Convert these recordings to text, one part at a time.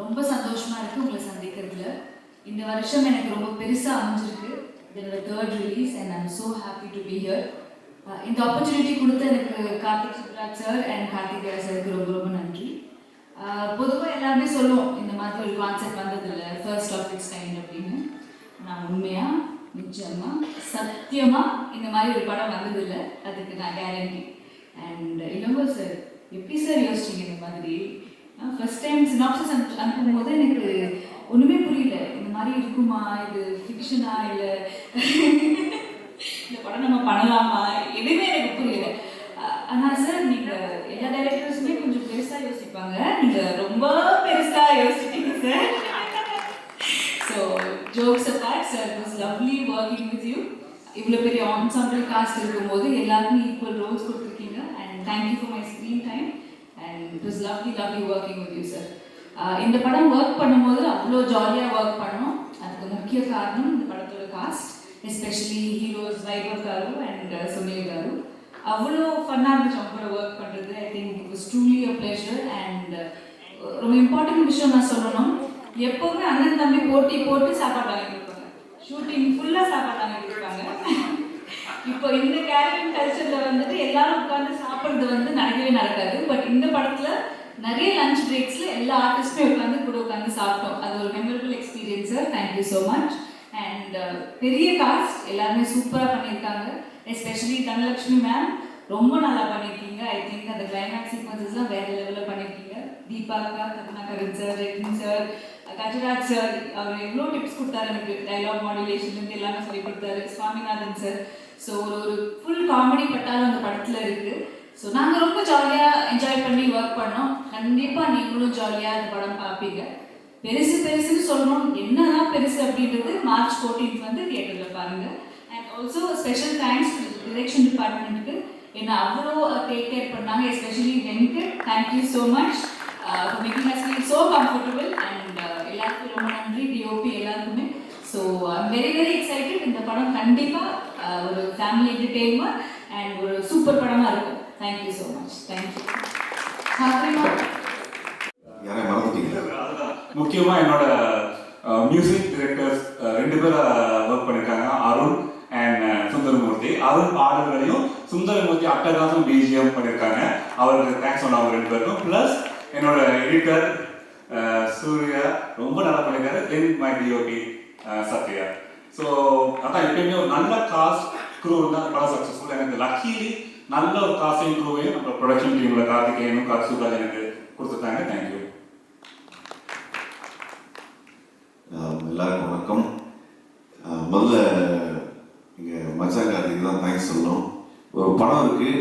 ரொம்ப சந்தோஷமா இருக்கு உங்களை சந்திக்கிறதுல. இந்த வருஷம் எனக்கு ரொம்ப பெருசா அமைஞ்சிருக்கு. என்னோட third release and I am so happy to be here. இந்த ஆப்பர்ச்சுனிட்டி கொடுத்த எனக்கு கார்த்திக் சுப்ராஜ் சார் அண்ட் கார்த்திகேயா சாருக்கு ரொம்ப ரொம்ப நன்றி. பொதுவாக எல்லாருமே சொல்லுவோம் இந்த மாதிரி ஒரு கான்செப்ட் வந்ததில்லை, ஃபர்ஸ்ட் ஆஃப் இட்ஸ் கைண்ட் அப்படின்னு. நான் உண்மையாக நிச்சயமாக சத்தியமாக இந்த மாதிரி ஒரு படம் வந்ததில்லை, அதுக்கு நான் கேரண்டி. அண்ட் இளங்கோ சார் எப்படி சார் யோசிச்சிங்க இந்த மாதிரி? ஃபர்ஸ்ட் டைம் சினாப்சிஸ் அனுப்பும்போது எனக்கு ஒன்றுமே புரியல, இந்த மாதிரி இருக்குமா, இது ஃபிக்ஷனா இல்லை இந்த படம் நம்ம பண்ணலாமா, எதுவுமே எனக்கு புரியல. ஆனால் சார் நீங்கள் எல்லா டைரக்டர்ஸுமே கொஞ்சம் பெருசாக யோசிப்பாங்க, நீங்கள் ரொம்ப பெருசாக யோசிச்சிட்டீங்க sir. So jokes apart sir, it was lovely working with you. இவ்வளோ பெரிய ஆன்சாம்பிள் காஸ்ட் இருக்கும்போது எல்லாருமே ஈக்குவல் ரோல்ஸ் கொடுத்துருக்கீங்க. And thank you for my screen time and it was lovely working with you sir. இந்த படம் ஒர்க் பண்ணும்போது அவ்வளோ ஜாலியாக ஒர்க் பண்ணோம். அதுக்கு முக்கிய காரணம் இந்த படத்தோட cost, especially heroes Vaibhav car and Sunil car. அவ்வளோ ஃபன்னாக இருந்துச்சு அவங்க கூட ஒர்க் பண்ணுறது. I think it was truly a pleasure. And ரொம்ப இம்பார்ட்டன்ட் விஷயம் நான் சொல்லணும், எப்போவுமே அண்ணன் தம்பி போட்டி போட்டு சாப்பாடு வாங்கி கொடுப்பாங்க, ஷூட்டிங் ஃபுல்லாக சாப்பாடு வாங்கி கொடுப்பாங்க. இப்போ இந்த கேரக்டர் கல்ச்சரில் வந்துட்டு எல்லாரும் உட்காந்து சாப்பிட்றது வந்து நடக்கவே நடக்காது. பட் இந்த படத்தில் நிறைய லஞ்ச் பிரேக்ஸில் எல்லா ஆர்டிஸ்ட்டுமே உட்காந்து கூட உட்காந்து சாப்பிட்டோம். அது ஒரு memorable experience sir. Thank you so much. And பெரிய காஸ்ட் எல்லாருமே சூப்பராக பண்ணியிருக்காங்க. எஸ்பெஷலி தனலட்சுமி மேம் ரொம்ப நல்லா பண்ணியிருக்கீங்க. ஐ திங்க் அந்த கிளைமேக்ஸ் சீக்வன்சஸ்லாம் வேறு லெவலில் பண்ணியிருக்கீங்க. தீபாக்கா, Karunakaran sir, Redin sir, Gajaraj sir, அவர் எவ்வளோ டிப்ஸ் கொடுத்தாரு எனக்கு, டைலாக் மாடுலேஷன்லேருந்து எல்லாமே சொல்லி கொடுத்தாரு. சுவாமிநாதன் சார். ஸோ ஒரு ஃபுல் காமெடி பட்டாலும் அந்த படத்தில் இருக்குது. ஸோ நாங்கள் ரொம்ப ஜாலியாக என்ஜாய் பண்ணி ஒர்க் பண்ணோம். கண்டிப்பாக நீங்களும் ஜாலியாக இந்த படம் பார்ப்பீங்க. பெருசுன்னு சொல்லணும், என்னதான் பெருசு அப்படின்றது மார்ச் 14 வந்து தியேட்டரில் பாருங்கள். And also special thanks direction டிபார்ட்மெண்ட்டுக்கு, என்ன அவ்வளோ டேக் கேர் பண்ணாங்க. Especially Venkat, thank you so much for making as feel so comfortable. And எல்லாருக்கும் ரொம்ப நன்றி, டிஓபி எல்லாருக்குமே. So I'm very excited. இந்த படம் கண்டிப்பாக ஒரு ஃபேமிலி என்டர்டெயின்மெண்ட் அண்ட் ஒரு சூப்பர் படமாக இருக்கும். Thank you so much. தேங்க்யூ. முக்கியமாக என்னோட மியூசிக் டிரெக்டர்ஸ் 2 பேர் ஒர்க் பண்ணியிருக்காங்க, அருண் அண்ட் சுந்தரமூர்த்தி. அருண் பாடல்களையும் சுந்தரமூர்த்தி அட்டகாசம் பிஜிஎம் பண்ணியிருக்காங்க. அவருக்கு தேங்க்ஸ் சொன்ன அவங்க 2 பேருக்கும். ப்ளஸ் என்னோட எடிட்டர் சூர்யா ரொம்ப நல்லா பண்ணியிருக்காரு. Then my DOP Sathya. So அதான் எப்பயுமே ஒரு நல்ல காஸ்ட் க்ரூ இருந்தால் படம் சக்ஸஸ்ஃபுல். எனக்கு லக்கிலி நல்ல ஒரு காஸ்டிங் க்ரூவையும் நம்ம ப்ரொடக்ஷன் டீமில் கார்த்திகேயனும் கார்த்தி சுப்ராஜ் எனக்கு கொடுத்துட்டாங்க. தேங்க்யூ. எல்லாருக்கும் வணக்கம். முதல்ல இங்கே மச்சாங்காரத்துக்கு தான் தேங்க்ஸ் சொல்லணும். ஒரு படம் இருக்குது,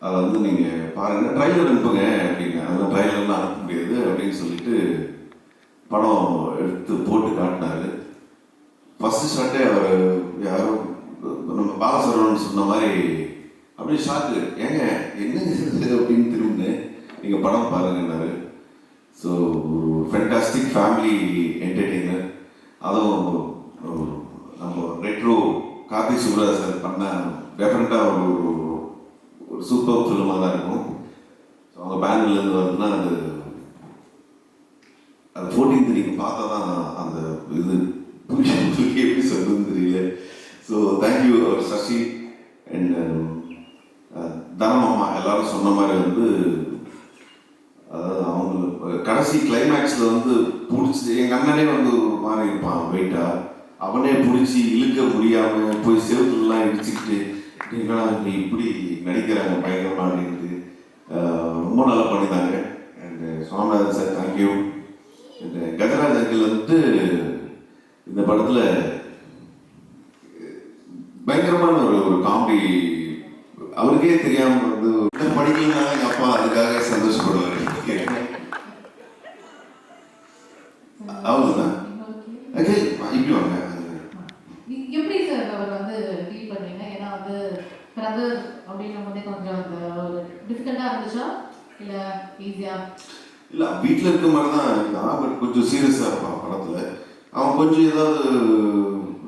அதை வந்து நீங்கள் பாருங்கள், ட்ரைலர் அனுப்புங்க அப்படிங்க. அதெல்லாம் ட்ரைலர்லாம் அனுப்ப முடியாது அப்படின்னு சொல்லிட்டு படம் எடுத்து போட்டு காட்டினார். ஃபஸ்ட்டு ஷாட்டே அவர் யாரும் நம்ம பாலசரவன் சொன்ன மாதிரி அப்படியே ஷாக்கு, ஏங்க என்ன அப்படின்னு திரும்புன்னு நீங்கள் படம் பாருங்கன்னாரு. ஸோ ஒரு ஃபென்டாஸ்டிக் ஃபேமிலி என்டர்டெய்னர். அதுவும் நம்ம ரெட்ரோ கார்த்திக் சுப்ராஜ் சார் பண்ணால் டெஃபினட்டாக ஒரு சூப்பர் ஃபிலிமாக தான் இருக்கும். ஸோ அவங்க பேனர்லேருந்து வருதுன்னா அது 14th நீங்கள் பார்த்தா தான் அந்த இது எப்படி சொல்லுன்னு தெரியல. ஸோ தேங்க்யூ சசி அண்ட் தனமாமா. எல்லாரும் சொன்ன மாதிரி வந்து அவங்க கடைசி கிளைமேக்ஸில் வந்து பிடிச்சி, எங்கள் அண்ணனே வந்து ஒரு மாதிரி இருப்பான் வெயிட்டா, அவனே பிடிச்சி இழுக்க முடியாமல் போய் செவத்துலாம் இடிச்சுக்கிட்டு நீ இப்படி நடிக்கிறாங்க பயங்கரமாக அப்படின்ட்டு ரொம்ப நல்லா பண்ணியிருந்தாங்க. And Swaminathan sir thank you. And Gajaraj uncle வந்து இந்த படத்தில் பயங்கரமான ஒரு காமெடி, அவருக்கே தெரியாமல் வந்து படிக்கலாம் எங்கள் அப்பா அதுக்காக சந்தோஷப்படுவார். அவ்வளோதான். இப்படி வாங்க. எப்படி சார் அவர் வந்து ஃபீல் பண்ணீங்க? ஏன்னா வந்து பிரதர் அப்படின்னும் போதே கொஞ்சம் அந்த டிஃபிகல்ட்டாக இருந்துச்சா இல்லை ஈஸியாக? இல்லை, வீட்டில் இருக்க மாதிரி தான் இருந்தான். பட் கொஞ்சம் சீரியஸாக இருப்பான் படத்தில். அவன் கொஞ்சம் ஏதாவது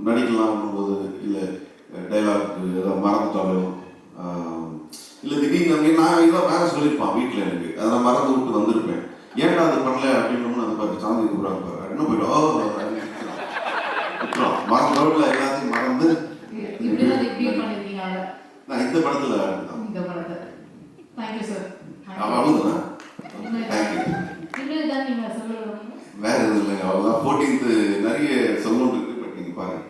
நடிக்கலாம் போது, இல்லை டைலாக் ஏதாவது மறந்துட்டாலும், இல்லை திடீர்னு நான் இதான் வேலை சொல்லியிருப்பான் வீட்டில் எனக்கு, அதை நான் மறந்து விட்டு வந்திருப்பேன். ஏன்டா அது பண்ணல அப்படின்னு பாரு சாந்தி கூப்பிடாங்க பாரு இன்னும் போயிடும் மரம் ரோட்ல எல்லாத்தையும் மறந்து இப்படிதான் டீல் பண்ணிருக்கீங்க அவரை நான் இந்த படத்துல இந்த படத்தை. Thank you sir. அவ்வளவுதான். தேங்க்யூ. இன்னும் இதான் நீங்க சொல்லுங்க. வேற எதுவும் இல்லைங்க அவ்வளோதான். 14th நிறைய சொல்லணும் இருக்கு பட் நீங்க பாருங்க.